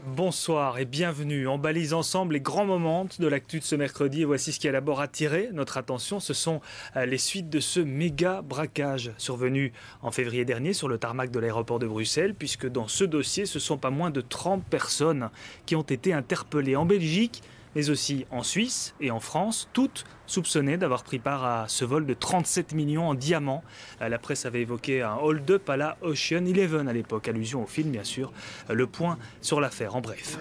Bonsoir et bienvenue. On balise ensemble les grands moments de l'actu de ce mercredi et voici ce qui a d'abord attiré notre attention. Ce sont les suites de ce méga braquage survenu en février dernier sur le tarmac de l'aéroport de Bruxelles, puisque dans ce dossier, ce sont pas moins de 30 personnes qui ont été interpellées en Belgique, mais aussi en Suisse et en France, toutes soupçonnées d'avoir pris part à ce vol de 37 millions en diamants. La presse avait évoqué un hold-up à la Ocean 11 à l'époque, allusion au film bien sûr. Le point sur l'affaire en bref.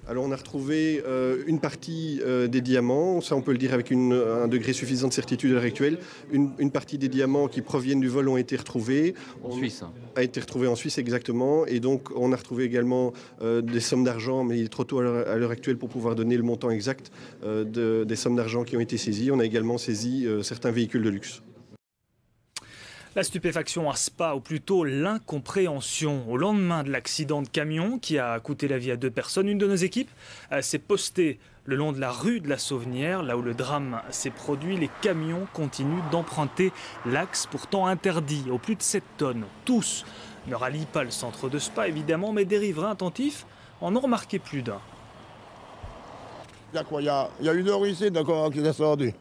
Alors on a retrouvé une partie des diamants, ça on peut le dire avec un degré suffisant de certitude à l'heure actuelle. Une partie des diamants qui proviennent du vol ont été retrouvés. En Suisse. A été retrouvé en Suisse exactement. Et donc on a retrouvé également des sommes d'argent, mais il est trop tôt à l'heure actuelle pour pouvoir donner le montant exact des sommes d'argent qui ont été saisies. On a également saisi certains véhicules de luxe. La stupéfaction à Spa, ou plutôt l'incompréhension. Au lendemain de l'accident de camion qui a coûté la vie à 2 personnes, une de nos équipes s'est postée le long de la rue de la Sauvenière, là où le drame s'est produit. Les camions continuent d'emprunter l'axe pourtant interdit, aux plus de 7 tonnes. Tous ne rallient pas le centre de Spa, évidemment, mais des riverains attentifs en ont remarqué plus d'un. Il y a une heure ici, d'accord, qui est descendu.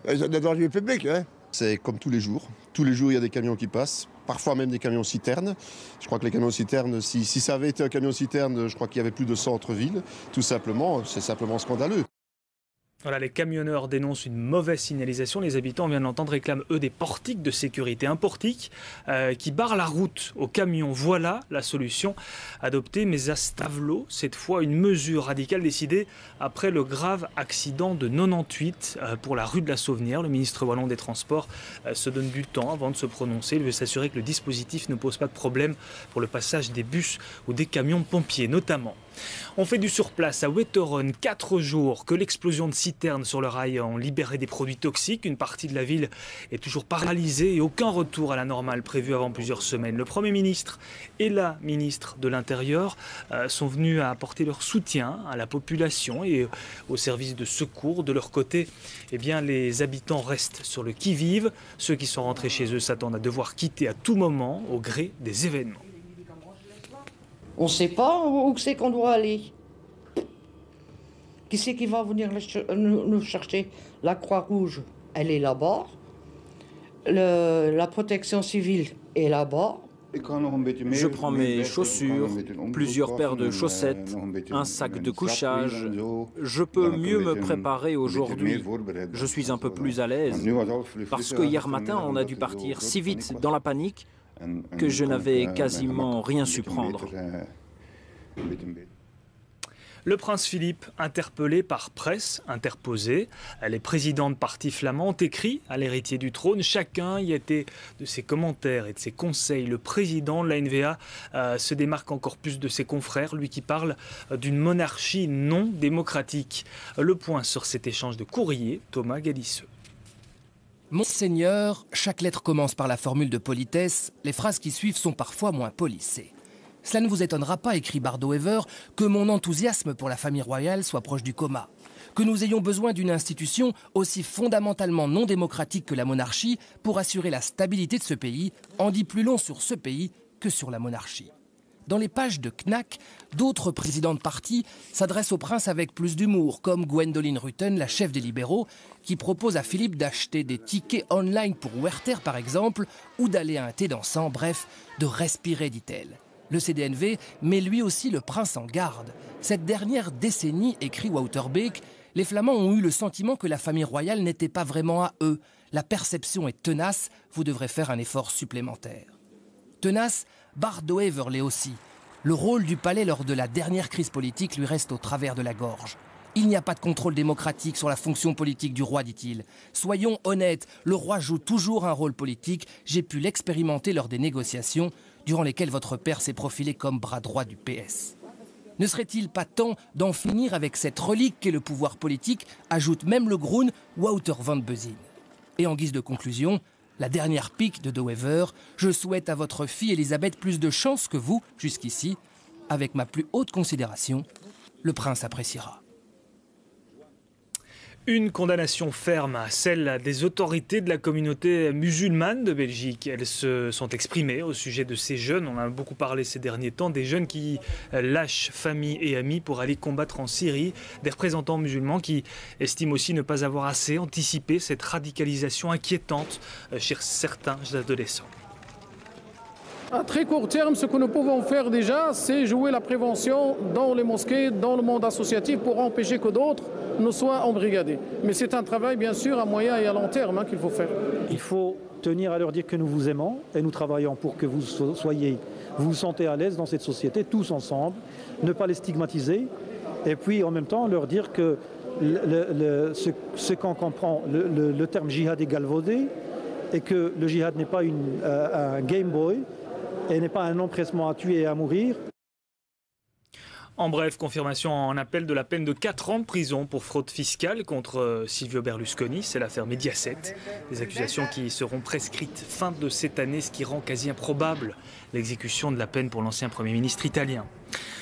C'est des dangers publics, hein. C'est comme tous les jours. Tous les jours, il y a des camions qui passent, parfois même des camions citernes. Je crois que les camions citernes, si ça avait été un camion citerne, je crois qu'il y avait plus de centre-ville. Tout simplement, c'est simplement scandaleux. Voilà, les camionneurs dénoncent une mauvaise signalisation. Les habitants, on vient de l'entendre, réclament eux des portiques de sécurité. Un portique qui barre la route aux camions. Voilà la solution adoptée. Mais à Stavelot, cette fois, une mesure radicale décidée après le grave accident de 98 pour la rue de la Sauvenière. Le ministre wallon des Transports se donne du temps avant de se prononcer. Il veut s'assurer que le dispositif ne pose pas de problème pour le passage des bus ou des camions pompiers notamment. On fait du surplace à Wetteren, 4 jours que l'explosion de citernes sur le rail ont libéré des produits toxiques. Une partie de la ville est toujours paralysée et aucun retour à la normale prévu avant plusieurs semaines. Le Premier ministre et la ministre de l'Intérieur sont venus à apporter leur soutien à la population et aux services de secours. De leur côté, eh bien, les habitants restent sur le qui-vive. Ceux qui sont rentrés chez eux s'attendent à devoir quitter à tout moment au gré des événements. On ne sait pas où c'est qu'on doit aller. Qui c'est qui va venir nous chercher? La Croix-Rouge, elle est là-bas. La protection civile est là-bas. Je prends mes chaussures, plusieurs paires de chaussettes, un sac de couchage. Je peux mieux me préparer aujourd'hui. Je suis un peu plus à l'aise. Parce que hier matin, on a dû partir si vite dans la panique que je n'avais quasiment rien su prendre. Le prince Philippe, interpellé par presse interposée. Les présidents de partis flamands ont écrit à l'héritier du trône. Chacun y était de ses commentaires et de ses conseils. Le président de la NVA se démarque encore plus de ses confrères, lui qui parle d'une monarchie non démocratique. Le point sur cet échange de courrier, Thomas Galisseux. Monseigneur, chaque lettre commence par la formule de politesse. Les phrases qui suivent sont parfois moins polissées. Cela ne vous étonnera pas, écrit Bardo-Ever, que mon enthousiasme pour la famille royale soit proche du coma. Que nous ayons besoin d'une institution aussi fondamentalement non démocratique que la monarchie pour assurer la stabilité de ce pays en dit plus long sur ce pays que sur la monarchie. Dans les pages de Knack, d'autres présidents de parti s'adressent au prince avec plus d'humour, comme Gwendoline Rutten, la chef des libéraux, qui propose à Philippe d'acheter des tickets online pour Werther par exemple, ou d'aller à un thé dansant, bref, de respirer, dit-elle. Le CDNV met lui aussi le prince en garde. Cette dernière décennie, écrit Wouter Beek, les Flamands ont eu le sentiment que la famille royale n'était pas vraiment à eux. La perception est tenace, vous devrez faire un effort supplémentaire. Tenace, Bardo-Ever l'est aussi. Le rôle du palais lors de la dernière crise politique lui reste au travers de la gorge. Il n'y a pas de contrôle démocratique sur la fonction politique du roi, dit-il. Soyons honnêtes, le roi joue toujours un rôle politique. J'ai pu l'expérimenter lors des négociations, durant lesquelles votre père s'est profilé comme bras droit du PS. Ne serait-il pas temps d'en finir avec cette relique qu'est le pouvoir politique, ajoute même le Groen Wouter van Bezin. Et en guise de conclusion, la dernière pique de De Wever, je souhaite à votre fille Elisabeth plus de chance que vous, jusqu'ici. Avec ma plus haute considération, le prince appréciera. Une condamnation ferme, celle des autorités de la communauté musulmane de Belgique. Elles se sont exprimées au sujet de ces jeunes, on en a beaucoup parlé ces derniers temps, des jeunes qui lâchent famille et amis pour aller combattre en Syrie. Des représentants musulmans qui estiment aussi ne pas avoir assez anticipé cette radicalisation inquiétante chez certains adolescents. À très court terme, ce que nous pouvons faire déjà, c'est jouer la prévention dans les mosquées, dans le monde associatif, pour empêcher que d'autres ne soient embrigadés. Mais c'est un travail, bien sûr, à moyen et à long terme qu'il faut faire. Il faut tenir à leur dire que nous vous aimons et nous travaillons pour que vous vous sentez à l'aise dans cette société, tous ensemble, ne pas les stigmatiser, et puis en même temps leur dire que ce qu'on comprend, le terme djihad est galvaudé, et que le djihad n'est pas un Game Boy, et n'est pas un empressement à tuer et à mourir. En bref, confirmation en appel de la peine de 4 ans de prison pour fraude fiscale contre Silvio Berlusconi. C'est l'affaire Mediaset. Des accusations qui seront prescrites fin de cette année, ce qui rend quasi improbable l'exécution de la peine pour l'ancien Premier ministre italien.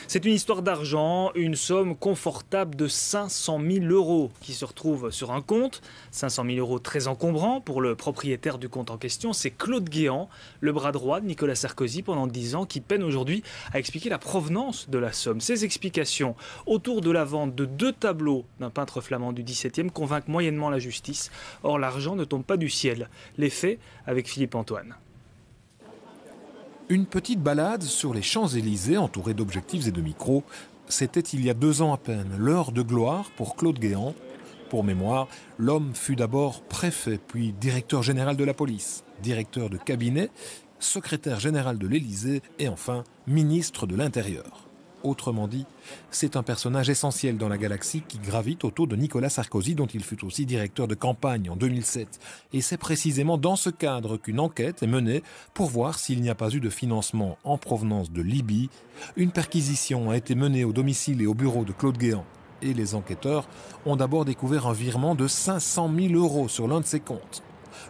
C'est une histoire d'argent, une somme confortable de 500 000 € qui se retrouve sur un compte. 500 000 € très encombrants pour le propriétaire du compte en question. C'est Claude Guéant, le bras droit de Nicolas Sarkozy pendant 10 ans, qui peine aujourd'hui à expliquer la provenance de la somme. Ces explications autour de la vente de 2 tableaux d'un peintre flamand du XVIIe convainquent moyennement la justice. Or, l'argent ne tombe pas du ciel. Les faits avec Philippe Antoine. Une petite balade sur les Champs-Élysées entourée d'objectifs et de micros, c'était il y a 2 ans à peine, l'heure de gloire pour Claude Guéant. Pour mémoire, l'homme fut d'abord préfet, puis directeur général de la police, directeur de cabinet, secrétaire général de l'Élysée et enfin ministre de l'Intérieur. Autrement dit, c'est un personnage essentiel dans la galaxie qui gravite autour de Nicolas Sarkozy, dont il fut aussi directeur de campagne en 2007. Et c'est précisément dans ce cadre qu'une enquête est menée pour voir s'il n'y a pas eu de financement en provenance de Libye. Une perquisition a été menée au domicile et au bureau de Claude Guéant. Et les enquêteurs ont d'abord découvert un virement de 500 000 € sur l'un de ses comptes.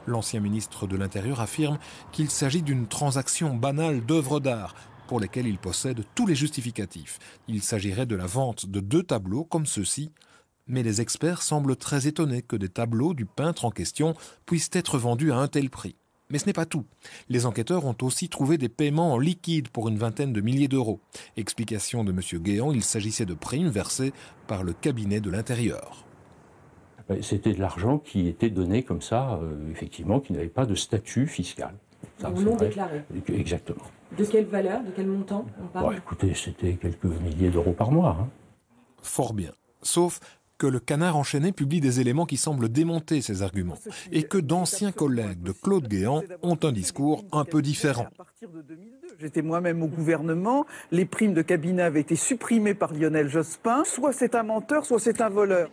L'ancien ministre de l'Intérieur affirme qu'il s'agit d'une transaction banale d'œuvres d'art, pour lesquels il possède tous les justificatifs. Il s'agirait de la vente de 2 tableaux comme ceux-ci, mais les experts semblent très étonnés que des tableaux du peintre en question puissent être vendus à un tel prix. Mais ce n'est pas tout. Les enquêteurs ont aussi trouvé des paiements en liquide pour une vingtaine de milliers d'euros. Explication de M. Guéant, il s'agissait de primes versées par le cabinet de l'Intérieur. C'était de l'argent qui était donné comme ça, effectivement, qui n'avait pas de statut fiscal. Ou non déclaré. Exactement. De quelle valeur, de quel montant on parle? Écoutez, c'était quelques milliers d'euros par mois. Fort bien. Sauf que le Canard enchaîné publie des éléments qui semblent démonter ces arguments et que d'anciens collègues de Claude Guéant ont un discours un peu différent. J'étais moi-même au gouvernement, les primes de cabinet avaient été supprimées par Lionel Jospin. Soit c'est un menteur, soit c'est un voleur.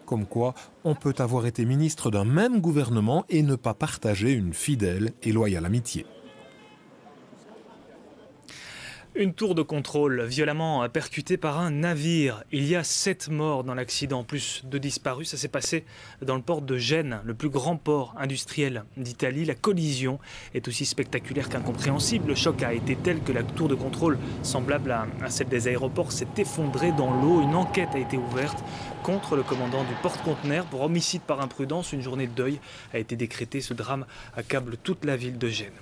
Comme quoi, on peut avoir été ministre d'un même gouvernement et ne pas partager une fidèle et loyale amitié. Une tour de contrôle violemment percutée par un navire. Il y a 7 morts dans l'accident, plus de disparus. Ça s'est passé dans le port de Gênes, le plus grand port industriel d'Italie. La collision est aussi spectaculaire qu'incompréhensible. Le choc a été tel que la tour de contrôle, semblable à celle des aéroports, s'est effondrée dans l'eau. Une enquête a été ouverte contre le commandant du porte-conteneur pour homicide par imprudence. Une journée de deuil a été décrétée. Ce drame accable toute la ville de Gênes.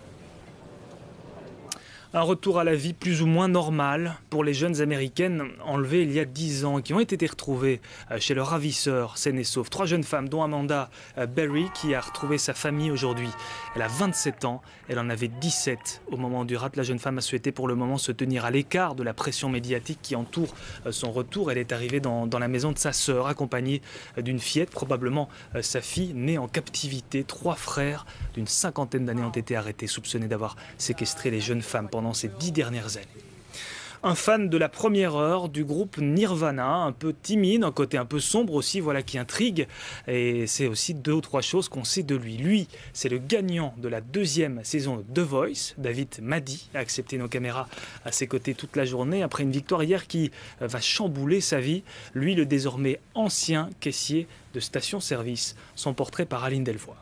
Un retour à la vie plus ou moins normale pour les jeunes américaines enlevées il y a 10 ans qui ont été retrouvées chez leur ravisseur saines et sauves. 3 jeunes femmes dont Amanda Berry qui a retrouvé sa famille aujourd'hui. Elle a 27 ans, elle en avait 17 au moment du rapt. La jeune femme a souhaité pour le moment se tenir à l'écart de la pression médiatique qui entoure son retour. Elle est arrivée dans la maison de sa sœur accompagnée d'une fillette, probablement sa fille née en captivité. 3 frères d'une 50aine d'années ont été arrêtés, soupçonnés d'avoir séquestré les jeunes femmes pendant ces 10 dernières années. Un fan de la première heure du groupe Nirvana, un peu timide, un côté un peu sombre aussi, voilà qui intrigue. Et c'est aussi 2 ou 3 choses qu'on sait de lui. Lui, c'est le gagnant de la 2e saison de The Voice. David Madi a accepté nos caméras à ses côtés toute la journée après une victoire hier qui va chambouler sa vie. Lui, le désormais ancien caissier de station-service. Son portrait par Aline Delvoye.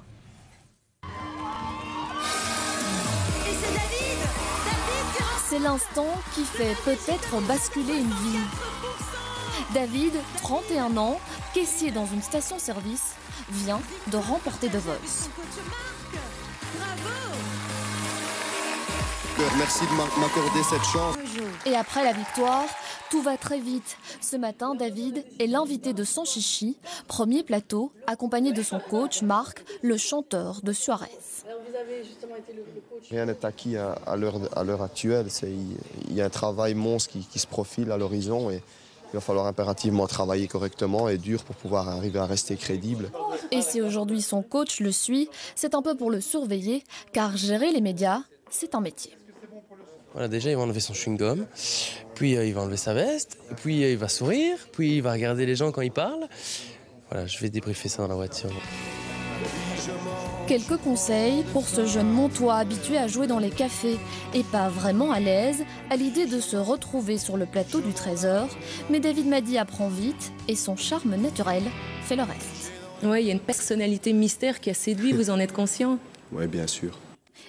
C'est l'instant qui fait peut-être basculer une vie. David, 31 ans, caissier dans une station-service, vient de remporter The Voice. Merci de m'accorder cette chance. Et après la victoire, tout va très vite. Ce matin, David est l'invité de Sans Chichi, premier plateau, accompagné de son coach Marc, le chanteur de Suarez. Rien n'est acquis à l'heure actuelle. Il y a un travail monstre qui se profile à l'horizon et il va falloir impérativement travailler correctement et dur pour pouvoir arriver à rester crédible. Et si aujourd'hui son coach le suit, c'est un peu pour le surveiller, car gérer les médias, c'est un métier. Voilà, déjà, il va enlever son chewing-gum, puis il va enlever sa veste, puis il va sourire, puis il va regarder les gens quand ils parlent. Voilà, je vais débriefer ça dans la voiture. Quelques conseils pour ce jeune Montois habitué à jouer dans les cafés et pas vraiment à l'aise à l'idée de se retrouver sur le plateau du Trésor. Mais David Madi apprend vite et son charme naturel fait le reste. Oui, il y a une personnalité mystère qui a séduit, vous en êtes conscient? Oui, bien sûr.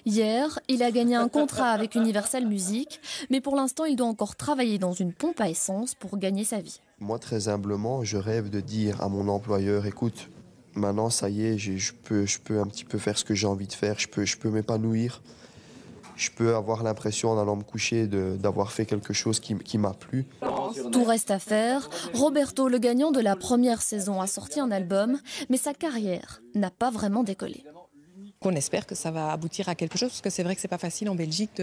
Hier, il a gagné un contrat avec Universal Music, mais pour l'instant, il doit encore travailler dans une pompe à essence pour gagner sa vie. Moi, très humblement, je rêve de dire à mon employeur, écoute, maintenant, ça y est, je peux un petit peu faire ce que j'ai envie de faire, je peux m'épanouir. Je peux avoir l'impression, en allant me coucher, d'avoir fait quelque chose qui m'a plu. Tout reste à faire. Roberto, le gagnant de la première saison, a sorti un album, mais sa carrière n'a pas vraiment décollé. On espère que ça va aboutir à quelque chose, parce que c'est vrai que c'est pas facile en Belgique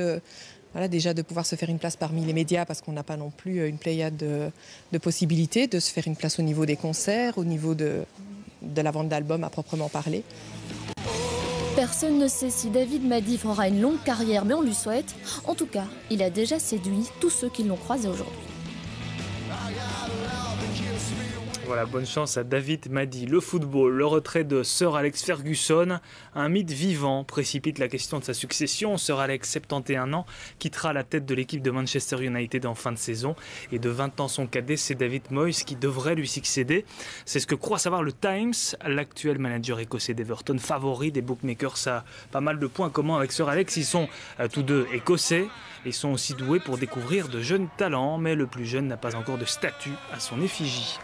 déjà de pouvoir se faire une place parmi les médias, parce qu'on n'a pas non plus une pléiade de possibilités, de se faire une place au niveau des concerts, au niveau de la vente d'albums à proprement parler. Personne ne sait si David Madi fera une longue carrière, mais on lui souhaite. En tout cas, il a déjà séduit tous ceux qui l'ont croisé aujourd'hui. Voilà, bonne chance à David Madi. Le football, le retrait de Sir Alex Ferguson, un mythe vivant, précipite la question de sa succession. Sir Alex, 71 ans, quittera la tête de l'équipe de Manchester United en fin de saison. Et de 20 ans son cadet, c'est David Moyes qui devrait lui succéder. C'est ce que croit savoir le Times. L'actuel manager écossais d'Everton, favori des bookmakers, a pas mal de points communs avec Sir Alex. Ils sont tous deux écossais. Ils sont aussi doués pour découvrir de jeunes talents, mais le plus jeune n'a pas encore de statue à son effigie.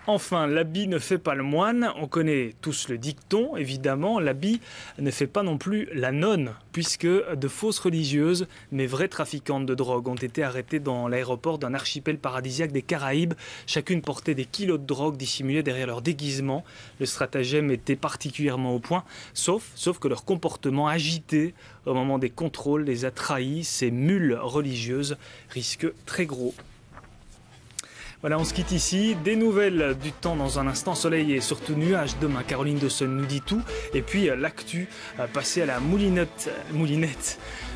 Enfin, l'habit ne fait pas le moine. On connaît tous le dicton, évidemment. L'habit ne fait pas non plus la nonne, puisque de fausses religieuses, mais vraies trafiquantes de drogue, ont été arrêtées dans l'aéroport d'un archipel paradisiaque des Caraïbes. Chacune portait des kilos de drogue dissimulés derrière leur déguisement. Le stratagème était particulièrement au point, sauf que leur comportement agité au moment des contrôles les a trahis. Ces mules religieuses risquent très gros. Voilà, on se quitte ici. Des nouvelles du temps dans un instant. Soleil et surtout nuages demain. Caroline Dawson nous dit tout. Et puis l'actu, passer à la moulinette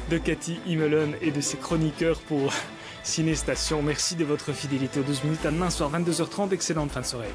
de Cathy Imelon et de ses chroniqueurs pour Ciné Station. Merci de votre fidélité aux 12 minutes. À demain soir 22h30. Excellente fin de soirée.